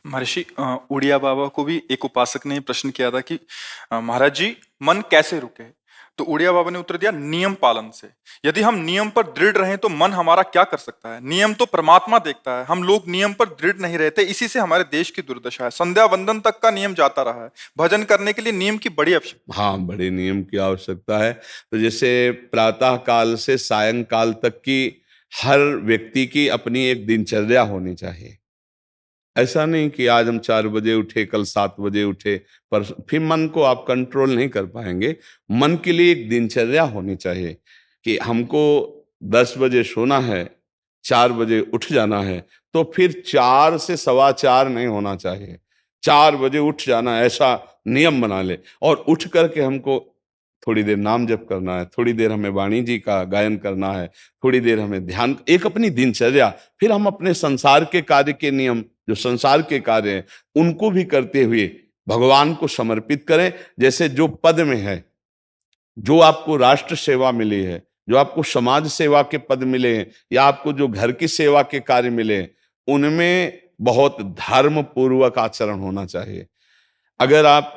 महर्षि उड़िया बाबा को भी एक उपासक ने प्रश्न किया था कि महाराज जी, मन कैसे रुके? तो उड़िया बाबा ने उत्तर दिया, नियम पालन से। यदि हम नियम पर दृढ़ रहें तो मन हमारा क्या कर सकता है? नियम तो परमात्मा देखता है। हम लोग नियम पर दृढ़ नहीं रहते, इसी से हमारे देश की दुर्दशा है। संध्या वंदन तक का नियम जाता रहा है। भजन करने के लिए नियम की बड़ी आवश्यकता। हाँ, बड़े नियम की आवश्यकता है। तो जैसे प्रातः काल से सायंकाल तक की हर व्यक्ति की अपनी एक दिनचर्या होनी चाहिए। ऐसा नहीं कि आज हम 4 बजे उठे, कल 7 बजे उठे, पर फिर मन को आप कंट्रोल नहीं कर पाएंगे। मन के लिए एक दिनचर्या होनी चाहिए कि हमको 10 बजे सोना है, 4 बजे उठ जाना है। तो फिर 4 से 4:15 नहीं होना चाहिए, 4 बजे उठ जाना, ऐसा नियम बना ले। और उठ करके हमको थोड़ी देर नाम जप करना है, थोड़ी देर हमें वाणी जी का गायन करना है, थोड़ी देर हमें ध्यान, एक अपनी दिनचर्या। फिर हम अपने संसार के कार्य के नियम, जो संसार के कार्य हैं, उनको भी करते हुए भगवान को समर्पित करें। जैसे जो पद में है, जो आपको राष्ट्र सेवा मिली है, जो आपको समाज सेवा के पद मिले हैं, या आपको जो घर की सेवा के कार्य मिले हैं, उनमें बहुत धर्म पूर्वक आचरण होना चाहिए। अगर आप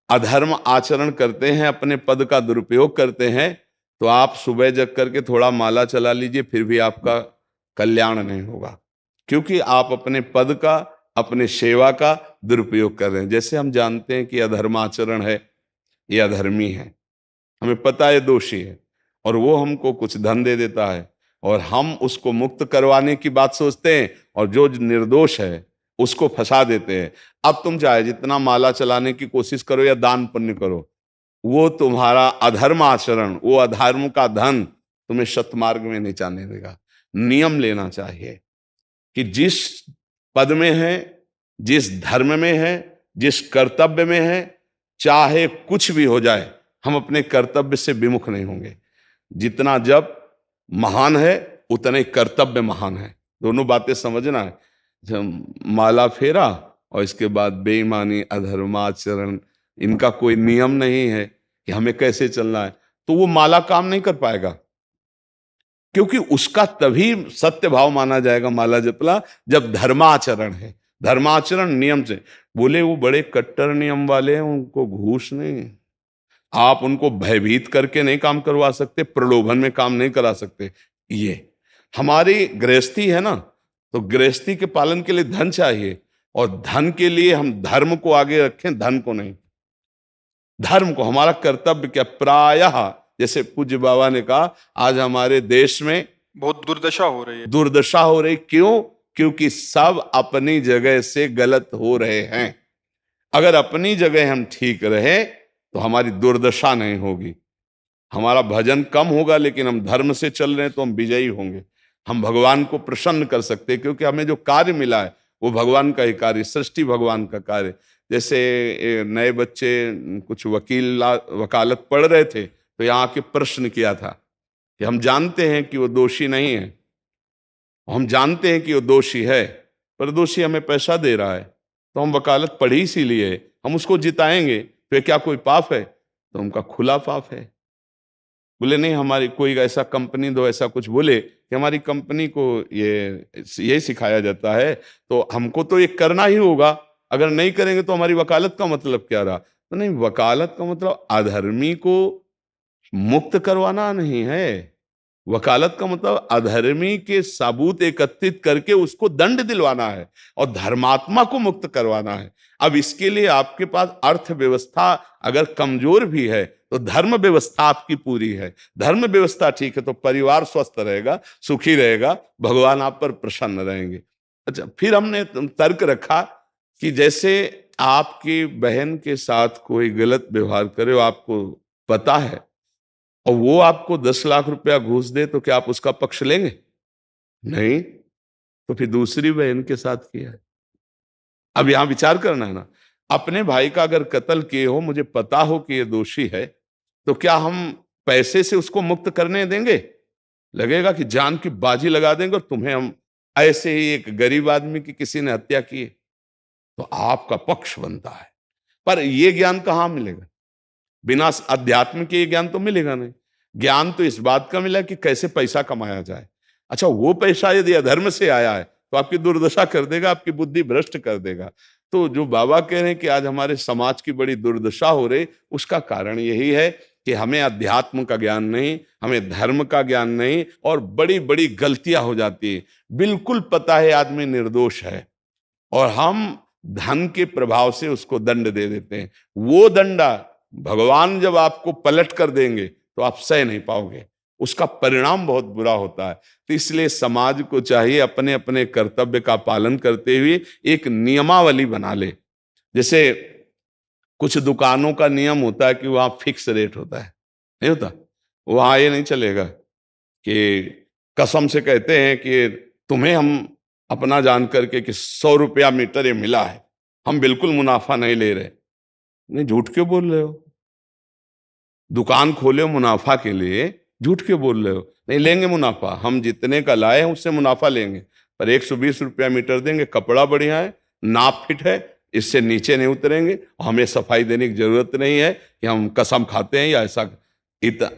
अधर्म आचरण करते हैं, अपने पद का दुरुपयोग करते हैं, तो आप सुबह जग करके थोड़ा माला चला लीजिए, फिर भी आपका कल्याण नहीं होगा, क्योंकि आप अपने पद का, अपने सेवा का दुरुपयोग कर रहे हैं। जैसे हम जानते हैं कि अधर्म आचरण है, ये अधर्मी है, हमें पता है दोषी है, और वो हमको कुछ धन दे देता है, और हम उसको मुक्त करवाने की बात सोचते हैं, और जो निर्दोष है उसको फंसा देते हैं। अब तुम चाहे जितना माला चलाने की कोशिश करो या दान पुण्य करो, वो तुम्हारा अधर्म आचरण, वो अधर्म का धन तुम्हें सतमार्ग में नहीं जाने देगा। नियम लेना चाहिए कि जिस पद में है, जिस धर्म में है, जिस कर्तव्य में है, चाहे कुछ भी हो जाए, हम अपने कर्तव्य से विमुख नहीं होंगे। जितना जप महान है, उतने कर्तव्य महान है। दोनों बातें समझना है। जब माला फेरा और इसके बाद बेईमानी, अधर्माचरण, इनका कोई नियम नहीं है कि हमें कैसे चलना है, तो वो माला काम नहीं कर पाएगा, क्योंकि उसका तभी सत्य भाव माना जाएगा माला जपला जब धर्माचरण है। धर्माचरण नियम से। बोले वो बड़े कट्टर नियम वाले हैं, उनको घूस नहीं, आप उनको भयभीत करके नहीं काम करवा सकते, प्रलोभन में काम नहीं करा सकते। ये हमारी गृहस्थी है ना, तो गृहस्थी के पालन के लिए धन चाहिए, और धन के लिए हम धर्म को आगे रखें, धन को नहीं। धर्म को, हमारा कर्तव्य क्या, प्रायः जैसे पूज्य बाबा ने कहा, आज हमारे देश में बहुत दुर्दशा हो रही है। दुर्दशा हो रही, क्यों? क्योंकि सब अपनी जगह से गलत हो रहे हैं। अगर अपनी जगह हम ठीक रहे तो हमारी दुर्दशा नहीं होगी, हमारा भजन कम होगा, लेकिन हम धर्म से चल रहे हैं तो हम विजयी होंगे। हम भगवान को प्रसन्न कर सकते हैं, क्योंकि हमें जो कार्य मिला है वो भगवान का ही कार्य, सृष्टि भगवान का कार्य। जैसे नए बच्चे कुछ वकालत पढ़ रहे थे, तो यहाँ के प्रश्न किया था कि हम जानते हैं कि वो दोषी नहीं है, हम जानते हैं कि वो दोषी है, पर दोषी हमें पैसा दे रहा है, तो हम वकालत पढ़ी इसीलिए, हम उसको जिताएंगे, तो क्या कोई पाप है? तो उनका खुला पाप है। बोले नहीं, हमारी कोई ऐसा कंपनी दो, ऐसा कुछ बोले कि हमारी कंपनी को ये सिखाया जाता है, तो हमको तो ये करना ही होगा, अगर नहीं करेंगे तो हमारी वकालत का मतलब क्या रहा? तो नहीं, वकालत का मतलब अधर्मी को मुक्त करवाना नहीं है। वकालत का मतलब अधर्मी के सबूत एकत्रित करके उसको दंड दिलवाना है, और धर्मात्मा को मुक्त करवाना है। अब इसके लिए आपके पास अर्थव्यवस्था अगर कमजोर भी है, तो धर्म व्यवस्था आपकी पूरी है। धर्म व्यवस्था ठीक है तो परिवार स्वस्थ रहेगा, सुखी रहेगा, भगवान आप पर प्रसन्न रहेंगे। अच्छा, फिर हमने तर्क रखा कि जैसे आपकी बहन के साथ कोई गलत व्यवहार करे, आपको पता है, और वो आपको 10 लाख रुपया घूस दे, तो क्या आप उसका पक्ष लेंगे? नहीं। तो फिर दूसरी बहन के साथ किया है। अब यहां विचार करना है ना, अपने भाई का अगर कत्ल किए हो, मुझे पता हो कि ये दोषी है, तो क्या हम पैसे से उसको मुक्त करने देंगे? लगेगा कि जान की बाजी लगा देंगे, और तुम्हें हम, ऐसे ही एक गरीब आदमी की किसी ने हत्या की है, तो आपका पक्ष बनता है। पर यह ज्ञान कहां मिलेगा? बिना अध्यात्म के ये ज्ञान तो मिलेगा नहीं। ज्ञान तो इस बात का मिला कि कैसे पैसा कमाया जाए। अच्छा, वो पैसा यदि अधर्म से आया है तो आपकी दुर्दशा कर देगा, आपकी बुद्धि भ्रष्ट कर देगा। तो जो बाबा कह रहे हैं कि आज हमारे समाज की बड़ी दुर्दशा हो रही, उसका कारण यही है कि हमें अध्यात्म का ज्ञान नहीं, हमें धर्म का ज्ञान नहीं, और बड़ी बड़ी गलतियां हो जाती है। बिल्कुल पता है आदमी निर्दोष है और हम धन के प्रभाव से उसको दंड दे देते हैं। वो दंडा भगवान जब आपको पलट कर देंगे तो आप सह नहीं पाओगे, उसका परिणाम बहुत बुरा होता है। तो इसलिए समाज को चाहिए अपने अपने कर्तव्य का पालन करते हुए एक नियमावली बना ले। जैसे कुछ दुकानों का नियम होता है कि वहां फिक्स रेट होता है, नहीं होता? वहां ये नहीं चलेगा कि कसम से कहते हैं कि तुम्हें हम अपना जान करके कि 100 रुपया मीटर ये मिला है, हम बिल्कुल मुनाफा नहीं ले रहे। नहीं, झूठ क्यों बोल रहे हो? दुकान खोले हो मुनाफा के लिए, झूठ क्यों बोल रहे हो? नहीं लेंगे मुनाफा, हम जितने का लाए हैं उससे मुनाफा लेंगे, पर 120 रुपया मीटर देंगे, कपड़ा बढ़िया है, नाप फिट है, इससे नीचे नहीं उतरेंगे, हमें सफाई देने की जरूरत नहीं है कि हम कसम खाते हैं या ऐसा।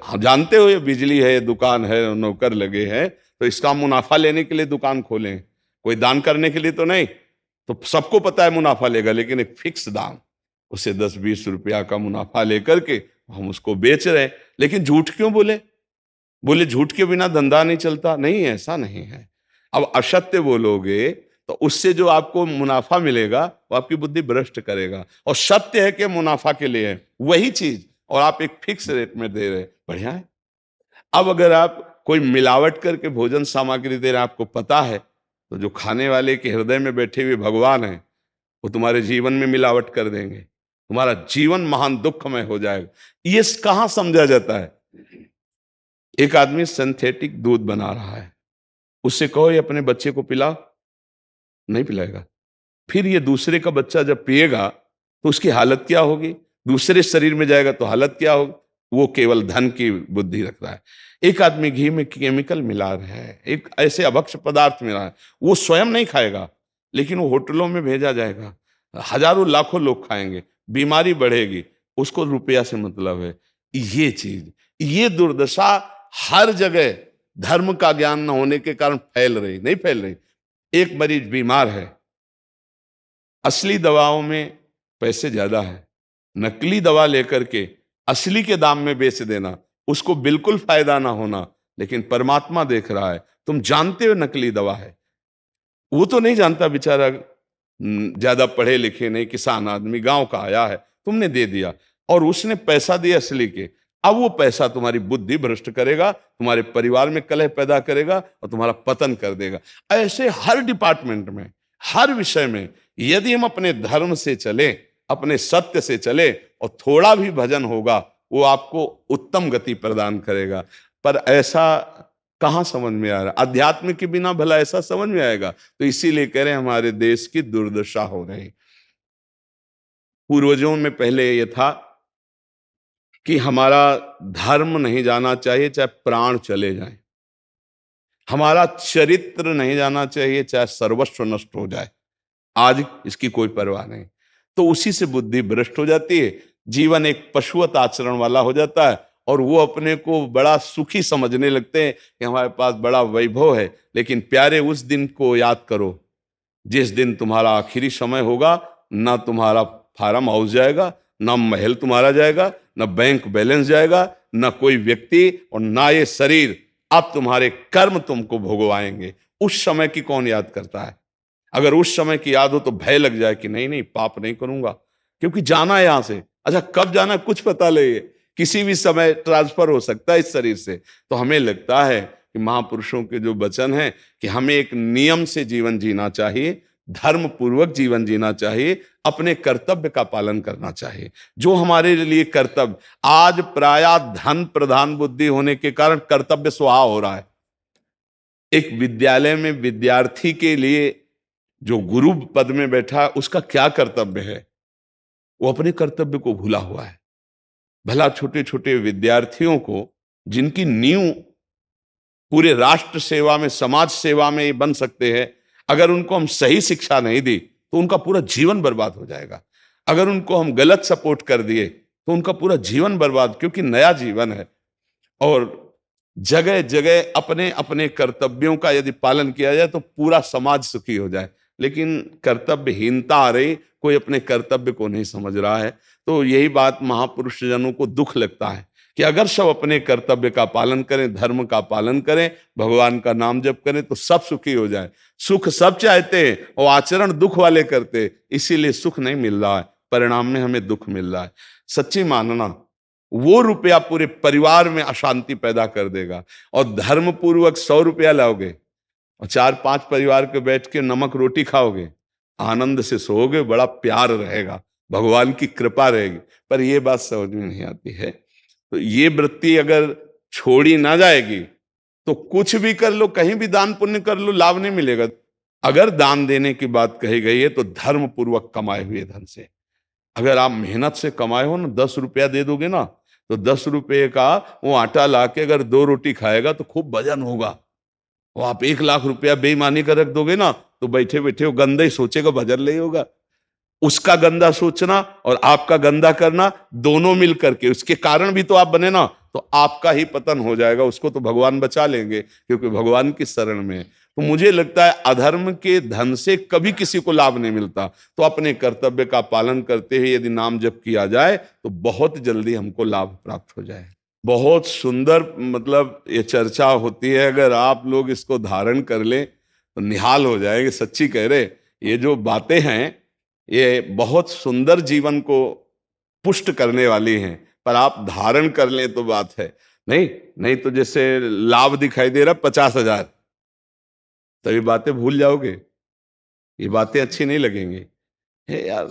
हम जानते हो ये बिजली है, दुकान है, नौकर लगे हैं, तो इसका मुनाफा लेने के लिए दुकान खोलें, कोई दान करने के लिए तो नहीं। तो सबको पता है मुनाफा लेगा, लेकिन एक फिक्स दाम, उसे 10-20 रुपया का मुनाफा लेकर के हम उसको बेच रहे हैं। लेकिन झूठ क्यों बोले? बोले झूठ के बिना धंधा नहीं चलता। नहीं, ऐसा नहीं है। अब असत्य बोलोगे तो उससे जो आपको मुनाफा मिलेगा वो आपकी बुद्धि भ्रष्ट करेगा, और सत्य है कि मुनाफा के लिए है वही चीज, और आप एक फिक्स रेट में दे रहे, बढ़िया है। अब अगर आप कोई मिलावट करके भोजन सामग्री दे रहे हैं, आपको पता है, तो जो खाने वाले के हृदय में बैठे हुए भगवान हैं वो तुम्हारे जीवन में मिलावट कर देंगे, तुम्हारा जीवन महान दुखमय हो जाएगा। ये कहां समझा जाता है? एक आदमी सिंथेटिक दूध बना रहा है, उससे कहो ये अपने बच्चे को पिला, नहीं पिलाएगा। फिर ये दूसरे का बच्चा जब पिएगा तो उसकी हालत क्या होगी? दूसरे शरीर में जाएगा तो हालत क्या होगी? वो केवल धन की बुद्धि रख रहा है। एक आदमी घी में केमिकल मिला रहा है, एक ऐसे अभक्ष पदार्थ मिला है, वो स्वयं नहीं खाएगा, लेकिन वो होटलों में भेजा जाएगा, हजारों लाखों लोग खाएंगे, बीमारी बढ़ेगी, उसको रुपया से मतलब है। ये चीज, ये दुर्दशा हर जगह धर्म का ज्ञान न होने के कारण फैल रही, नहीं फैल रही। एक मरीज बीमार है, असली दवाओं में पैसे ज्यादा है, नकली दवा लेकर के असली के दाम में बेच देना, उसको बिल्कुल फायदा ना होना। लेकिन परमात्मा देख रहा है, तुम जानते हो नकली दवा है, वो तो नहीं जानता बेचारा, ज्यादा पढ़े लिखे नहीं, किसान आदमी गांव का आया है, तुमने दे दिया और उसने पैसा दिया असली के। अब वो पैसा तुम्हारी बुद्धि भ्रष्ट करेगा, तुम्हारे परिवार में कलह पैदा करेगा और तुम्हारा पतन कर देगा। ऐसे हर डिपार्टमेंट में, हर विषय में यदि हम अपने धर्म से चले, अपने सत्य से चले और थोड़ा भी भजन होगा, वो आपको उत्तम गति प्रदान करेगा। पर ऐसा कहां समझ में आ रहा? अध्यात्म के बिना भला ऐसा समझ में आएगा? तो इसीलिए कह रहे हैं हमारे देश की दुर्दशा हो रही। पूर्वजों में पहले यह था कि हमारा धर्म नहीं जाना चाहिए चाहे प्राण चले जाएं, हमारा चरित्र नहीं जाना चाहिए चाहे सर्वस्व नष्ट हो जाए। आज इसकी कोई परवाह नहीं, तो उसी से बुद्धि भ्रष्ट हो जाती है, जीवन एक पशुवत आचरण वाला हो जाता है, और वो अपने को बड़ा सुखी समझने लगते हैं कि हमारे पास बड़ा वैभव है। लेकिन प्यारे, उस दिन को याद करो जिस दिन तुम्हारा आखिरी समय होगा, ना तुम्हारा फार्म हाउस जाएगा, ना महल तुम्हारा जाएगा, ना बैंक बैलेंस जाएगा, ना कोई व्यक्ति, और ना ये शरीर। अब तुम्हारे कर्म तुमको भोगवाएंगे। उस समय की कौन याद करता है? अगर उस समय की याद हो तो भय लग जाए कि नहीं नहीं, पाप नहीं करूंगा, क्योंकि जाना है यहां से। अच्छा, कब जाना कुछ पता नहीं, किसी भी समय ट्रांसफर हो सकता है इस शरीर से। तो हमें लगता है कि महापुरुषों के जो वचन हैं कि हमें एक नियम से जीवन जीना चाहिए, धर्म पूर्वक जीवन जीना चाहिए, अपने कर्तव्य का पालन करना चाहिए। जो हमारे लिए कर्तव्य, आज प्रायः धन प्रधान बुद्धि होने के कारण कर्तव्य स्वाहा हो रहा है। एक विद्यालय में विद्यार्थी के लिए जो गुरु पद में बैठा, उसका क्या कर्तव्य है? वो अपने कर्तव्य को भूला हुआ है। भला छोटे छोटे विद्यार्थियों को, जिनकी नींव पूरे राष्ट्र सेवा में, समाज सेवा में ये बन सकते हैं, अगर उनको हम सही शिक्षा नहीं दी तो उनका पूरा जीवन बर्बाद हो जाएगा। अगर उनको हम गलत सपोर्ट कर दिए तो उनका पूरा जीवन बर्बाद, क्योंकि नया जीवन है। और जगह जगह अपने अपने कर्तव्यों का यदि पालन किया जाए तो पूरा समाज सुखी हो जाए। लेकिन कर्तव्यहीनता आ रही, कोई अपने कर्तव्य को नहीं समझ रहा है। तो यही बात महापुरुष जनों को दुख लगता है कि अगर सब अपने कर्तव्य का पालन करें, धर्म का पालन करें, भगवान का नाम जप करें तो सब सुखी हो जाए। सुख सब चाहते हैं और आचरण दुख वाले करते हैं, इसीलिए सुख नहीं मिल रहा है, परिणाम में हमें दुख मिल रहा है। सच्ची मानना, वो रुपया पूरे परिवार में अशांति पैदा कर देगा। और धर्म पूर्वक 100 रुपया लाओगे और 4-5 परिवार के बैठ के नमक रोटी खाओगे, आनंद से सोओगे, बड़ा प्यार रहेगा, भगवान की कृपा रहेगी। पर ये बात समझ में नहीं आती है। तो ये वृत्ति अगर छोड़ी ना जाएगी तो कुछ भी कर लो, कहीं भी दान पुण्य कर लो, लाभ नहीं मिलेगा। अगर दान देने की बात कही गई है तो धर्म पूर्वक कमाए हुए धन से। अगर आप मेहनत से कमाए हो ना, 10 रुपया दे दोगे ना, तो 10 रुपये का वो आटा लाके अगर 2 रोटी खाएगा तो खूब वजन होगा। और आप 1 लाख रुपया बेईमानी का रख दोगे ना, तो बैठे बैठे वो गंदा ही सोचेगा, भजन नहीं होगा। उसका गंदा सोचना और आपका गंदा करना, दोनों मिल करके, उसके कारण भी तो आप बने ना, तो आपका ही पतन हो जाएगा। उसको तो भगवान बचा लेंगे क्योंकि भगवान की शरण में है। तो मुझे लगता है अधर्म के धन से कभी किसी को लाभ नहीं मिलता। तो अपने कर्तव्य का पालन करते हुए यदि नाम जप किया जाए तो बहुत जल्दी हमको लाभ प्राप्त हो जाए। बहुत सुंदर, मतलब ये चर्चा होती है, अगर आप लोग इसको धारण कर लें तो निहाल हो जाएंगे। सच्ची कह रहे, ये जो बातें हैं ये बहुत सुंदर जीवन को पुष्ट करने वाली हैं, पर आप धारण कर लें तो बात है। नहीं नहीं तो जैसे लाभ दिखाई दे रहा 50,000, तो ये बातें भूल जाओगे, ये बातें अच्छी नहीं लगेंगी। हे यार,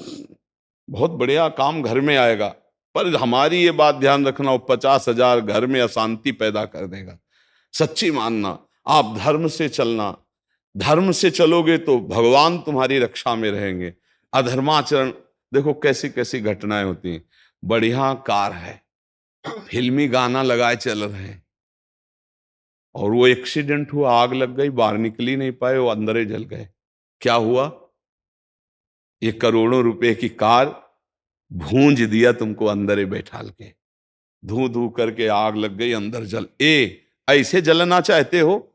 बहुत बढ़िया काम घर में आएगा, पर हमारी ये बात ध्यान रखना, वो 50,000 घर में अशांति पैदा कर देगा। सच्ची मानना, आप धर्म से चलना, धर्म से चलोगे तो भगवान तुम्हारी रक्षा में रहेंगे। अधर्माचरण, देखो कैसी कैसी घटनाएं होती हैं। बढ़िया कार है, फिल्मी गाना लगाए चल रहे हैं, और वो एक्सीडेंट हुआ, आग लग गई, बाहर निकल ही नहीं पाए, वो अंदर ही जल गए। क्या हुआ? ये करोड़ों रुपए की कार भूंज दिया तुमको अंदर ही बैठाल के, धू धू करके आग लग गई, अंदर जल। ऐसे जलना चाहते हो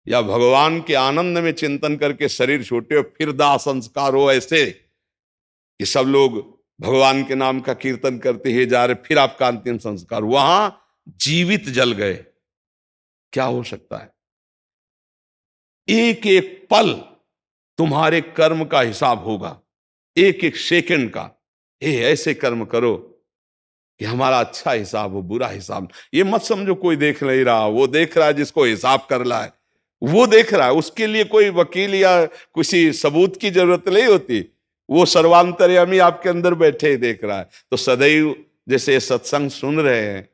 या भगवान के आनंद में चिंतन करके शरीर छोटे हो फिर दाह संस्कार हो, ऐसे कि सब लोग भगवान के नाम का कीर्तन करते ही जा रहे, फिर आपका अंतिम संस्कार वहां जीवित जल गए? क्या हो सकता है? एक एक पल तुम्हारे कर्म का हिसाब होगा, एक एक सेकंड का। ऐसे कर्म करो कि हमारा अच्छा हिसाब हो, बुरा हिसाब। ये मत समझो कोई देख नहीं रहा, वो देख रहा है जिसको हिसाब करना है, वो देख रहा है। उसके लिए कोई वकील या किसी सबूत की जरूरत नहीं होती, वो सर्वांतर्यामी आपके अंदर बैठे ही देख रहा है। तो सदैव जैसे सत्संग सुन रहे हैं,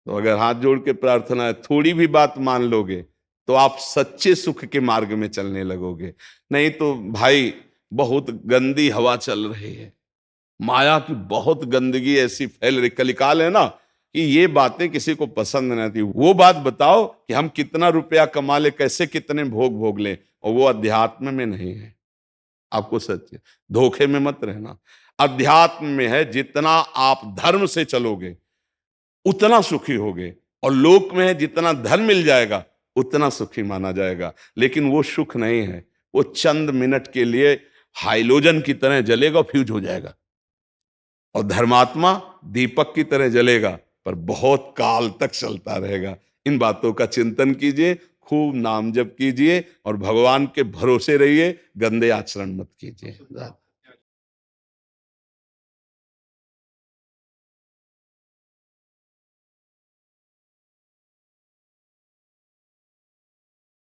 तो अगर हाथ जोड़ के प्रार्थना है, थोड़ी भी बात मान लोगे तो आप सच्चे सुख के मार्ग में चलने लगोगे। नहीं तो भाई बहुत गंदी हवा चल रही है, माया की बहुत गंदगी ऐसी फैल रही, कलिकाल है ना, कि ये बातें किसी को पसंद नहीं आती। वो बात बताओ कि हम कितना रुपया कमा ले, कैसे कितने भोग भोग ले, और वो अध्यात्म में नहीं है। आपको सच धोखे में मत रहना, अध्यात्म में है। जितना आप धर्म से चलोगे उतना सुखी होगे, और लोक में है जितना धन मिल जाएगा उतना सुखी माना जाएगा। लेकिन वो सुख नहीं है, वो चंद मिनट के लिए हाइलोजन की तरह जलेगा, फ्यूज हो जाएगा। और धर्मात्मा दीपक की तरह जलेगा, पर बहुत काल तक चलता रहेगा। इन बातों का चिंतन कीजिए, खूब नाम जप कीजिए और भगवान के भरोसे रहिए, गंदे आचरण मत कीजिए।